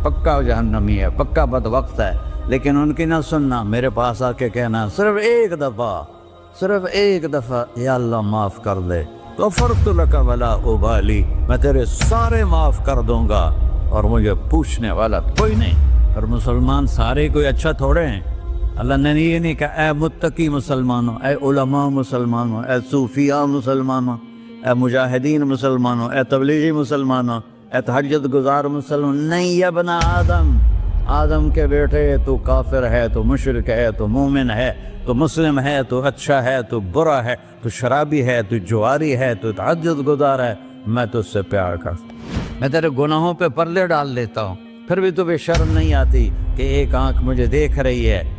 पक्का जहन्नमी है, पक्का बदवक्त है। लेकिन उनकी ना सुनना, मेरे पास आके कहना सिर्फ एक दफ़ा या अल्लाह माफ़ कर दे, गफ़रतु लका वला उबाली, मैं तेरे सारे माफ़ कर दूंगा और मुझे पूछने वाला कोई नहीं। और मुसलमान सारे कोई अच्छा थोड़े हैं। अल्लाह ने ये नहीं कहा ए मुत्तकी मुसलमानों, ए उलमा मुसलमानों, ए सूफिया मुसलमानों, ए मुजाहिदीन मुसलमानों, ए तबलीगी मुसलमानों, ए तहज्जुद गुजार मुसलमान। नहीं, या बना आदम के बेटे, तू काफिर है, तू मुशरिक है, तू मोमिन है, तू मुस्लिम है, तू अच्छा है, तू बुरा है, तू शराबी है, तू जुआरी है, तू तहज्जुद गुजार है, मैं तुझसे प्यार करता हूँ। मैं तेरे गुनाहों पे पर्दे डाल देता हूँ, फिर भी तुम्हें शर्म नहीं आती कि एक आंख मुझे देख रही है